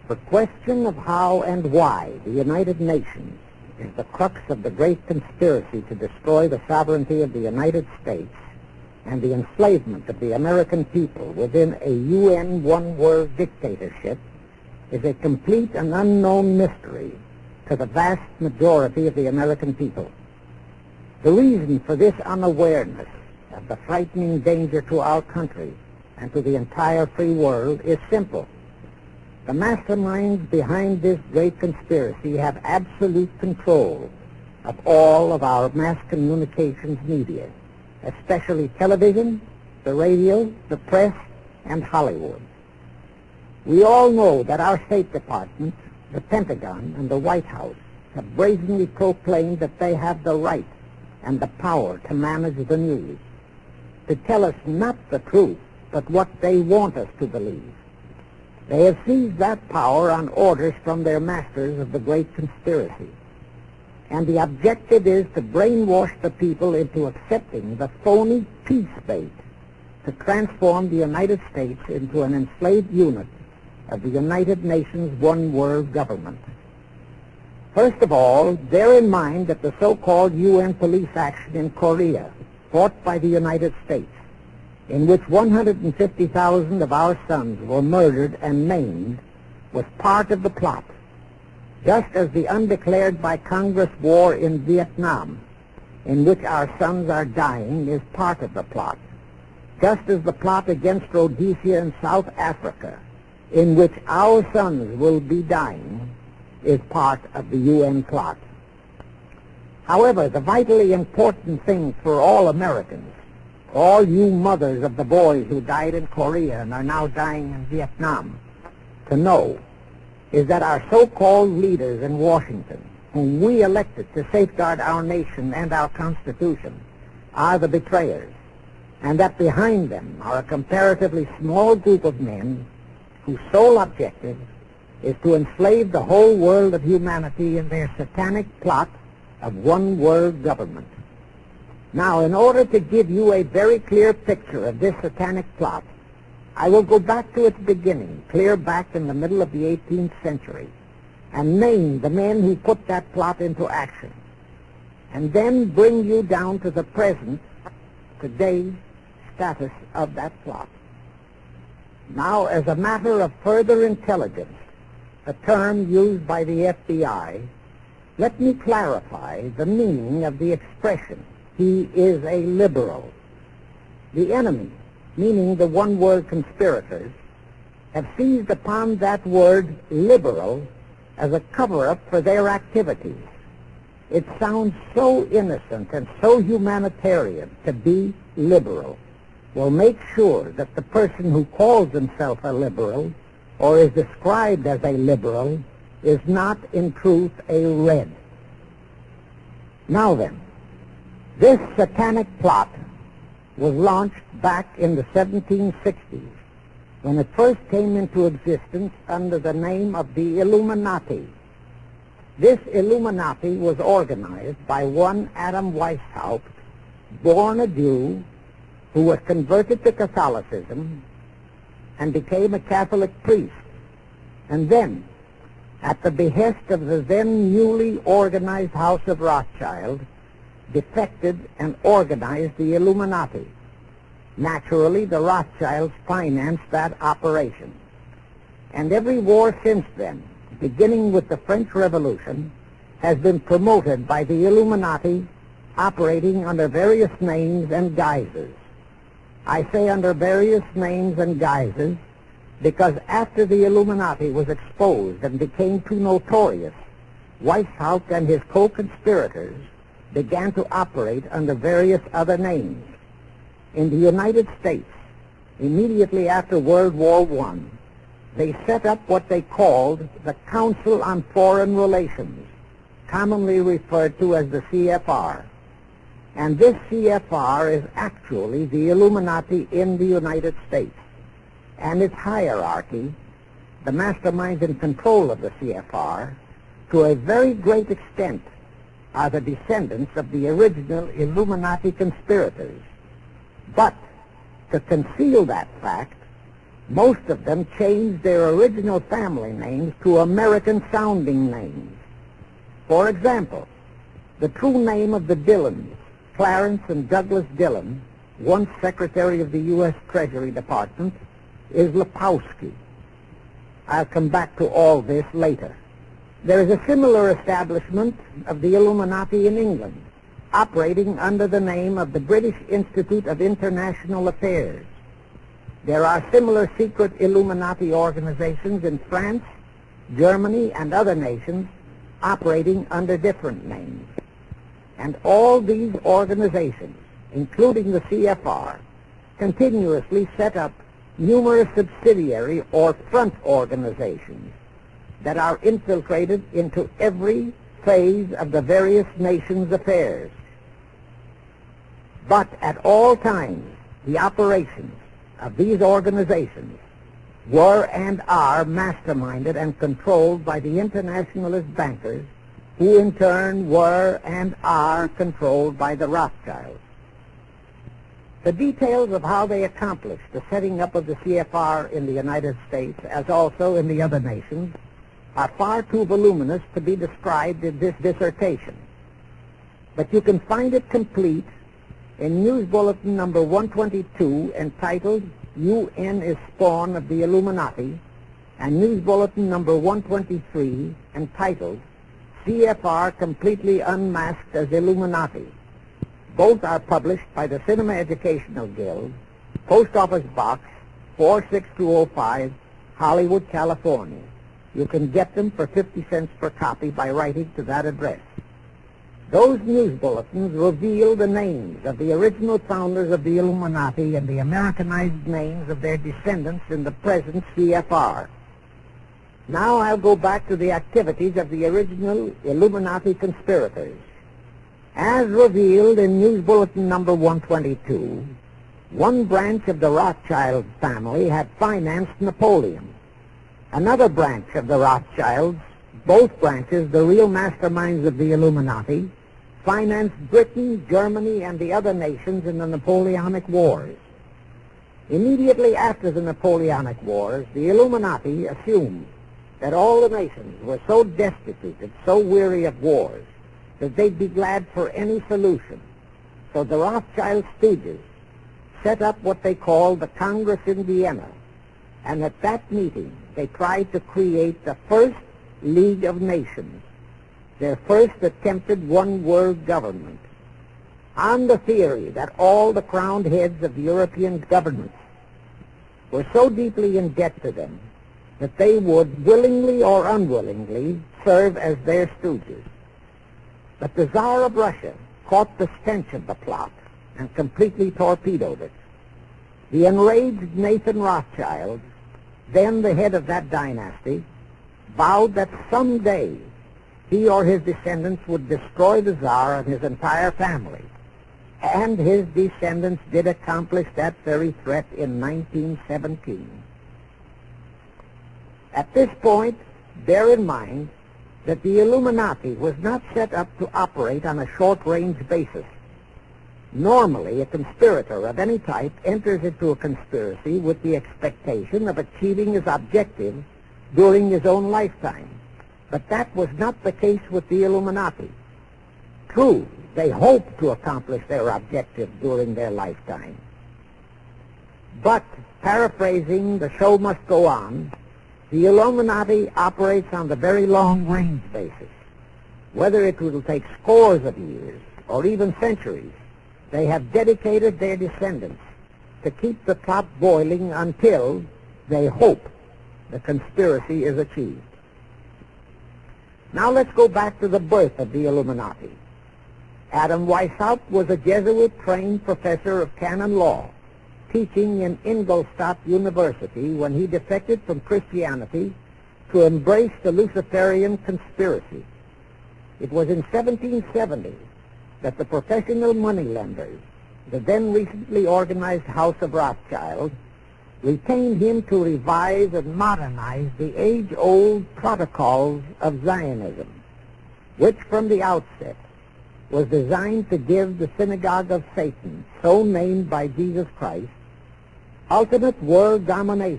The question of how and why the United Nations is the crux of the great conspiracy to destroy the sovereignty of the United States and the enslavement of the American people within a UN one-world dictatorship is a complete and unknown mystery to the vast majority of the American people. The reason for this unawareness of the frightening danger to our country and to the entire free world is simple. The masterminds behind this great conspiracy have absolute control of all of our mass communications media, especially television, the radio, the press, and Hollywood. We all know that our State Department, the Pentagon, and the White House have brazenly proclaimed that they have the right and the power to manage the news, to tell us not the truth, but what they want us to believe. They have seized that power on orders from their masters of the great conspiracy. And the objective is to brainwash the people into accepting the phony peace bait to transform the United States into an enslaved unit of the United Nations one-world government. First of all, bear in mind that the so-called UN police action in Korea, fought by the United States, in which 150,000 of our sons were murdered and maimed, was part of the plot, just as the undeclared by Congress war in Vietnam, in which our sons are dying, is part of the plot, just as the plot against Rhodesia and South Africa, in which our sons will be dying, is part of the UN plot. However, the vitally important thing for all Americans, all you mothers of the boys who died in Korea and are now dying in Vietnam, to know is that our so-called leaders in Washington, whom we elected to safeguard our nation and our Constitution, are the betrayers, and that behind them are a comparatively small group of men whose sole objective is to enslave the whole world of humanity in their satanic plot of one world government. Now, in order to give you a very clear picture of this satanic plot, I will go back to its beginning, clear back in the middle of the 18th century, and name the men who put that plot into action, and then bring you down to the present, today's status of that plot. Now, as a matter of further intelligence, a term used by the FBI, let me clarify the meaning of the expression, "He is a liberal." The enemy, meaning the one-word conspirators, have seized upon that word liberal as a cover-up for their activities. It sounds so innocent and so humanitarian to be liberal. Well, make sure that the person who calls himself a liberal or is described as a liberal is not in truth a red. Now then, this satanic plot was launched back in the 1760s when it first came into existence under the name of the Illuminati. This Illuminati was organized by one Adam Weishaupt, born a Jew, who was converted to Catholicism and became a Catholic priest, and then, at the behest of the then newly organized House of Rothschild, defected and organized the Illuminati. Naturally, the Rothschilds financed that operation. And every war since then, beginning with the French Revolution, has been promoted by the Illuminati, operating under various names and guises. I say under various names and guises because after the Illuminati was exposed and became too notorious, Weishaupt and his co-conspirators began to operate under various other names. In the United States, immediately after World War I, they set up what they called the Council on Foreign Relations, commonly referred to as the CFR. And this CFR is actually the Illuminati in the United States. And its hierarchy, the masterminds in control of the CFR, to a very great extent, are the descendants of the original Illuminati conspirators. But to conceal that fact, Most of them changed their original family names to American-sounding names. For example, the true name of the Dillons, Clarence and Douglas Dillon, once Secretary of the U.S. Treasury Department, is Lepowski. I'll come back to all this later. There is a similar establishment of the Illuminati in England, operating under the name of the British Institute of International Affairs. There are similar secret Illuminati organizations in France, Germany, and other nations operating under different names. And all these organizations, including the CFR, continuously set up numerous subsidiary or front organizations that are infiltrated into every phase of the various nations' affairs. But at all times, the operations of these organizations were and are masterminded and controlled by the internationalist bankers, who in turn were and are controlled by the Rothschilds. The details of how they accomplished the setting up of the CFR in the United States, as also in the other nations, are far too voluminous to be described in this dissertation. But you can find it complete in News Bulletin number 122, entitled UN is Spawn of the Illuminati, and News Bulletin number 123, entitled CFR Completely Unmasked as Illuminati. Both are published by the Cinema Educational Guild, Post Office Box 46205, Hollywood, California. You can get them for 50 cents per copy by writing to that address. Those news bulletins reveal the names of the original founders of the Illuminati and the Americanized names of their descendants in the present CFR. Now I'll go back to the activities of the original Illuminati conspirators. As revealed in News Bulletin number 122, one branch of the Rothschild family had financed Napoleon. Another branch of the Rothschilds, both branches the real masterminds of the Illuminati, financed Britain, Germany, and the other nations in the Napoleonic Wars. Immediately after the Napoleonic Wars, the Illuminati assumed that all the nations were so destitute and so weary of wars that they'd be glad for any solution. So the Rothschild stooges set up what they called the Congress in Vienna, and at that meeting they tried to create the first League of Nations, their first attempted one-world government, on the theory that all the crowned heads of the European governments were so deeply in debt to them that they would, willingly or unwillingly, serve as their stooges. But the Tsar of Russia caught the stench of the plot and completely torpedoed it. The enraged Nathan Rothschild, then the head of that dynasty, vowed that someday he or his descendants would destroy the Tsar and his entire family. And his descendants did accomplish that very threat in 1917. At this point, bear in mind that the Illuminati was not set up to operate on a short-range basis. Normally, a conspirator of any type enters into a conspiracy with the expectation of achieving his objective during his own lifetime. But that was not the case with the Illuminati. True, they hoped to accomplish their objective during their lifetime. But, paraphrasing The Show Must Go On, the Illuminati operates on the very long-range basis. Whether it will take scores of years or even centuries, they have dedicated their descendants to keep the pot boiling until they hope the conspiracy is achieved. Now let's go back to the birth of the Illuminati. Adam Weishaupt was a Jesuit-trained professor of canon law, teaching in Ingolstadt University when he defected from Christianity to embrace the Luciferian conspiracy. It was in 1770 that the professional moneylenders, the then recently organized House of Rothschild, retained him to revise and modernize the age-old protocols of Zionism, which from the outset was designed to give the Synagogue of Satan, so named by Jesus Christ, ultimate world domination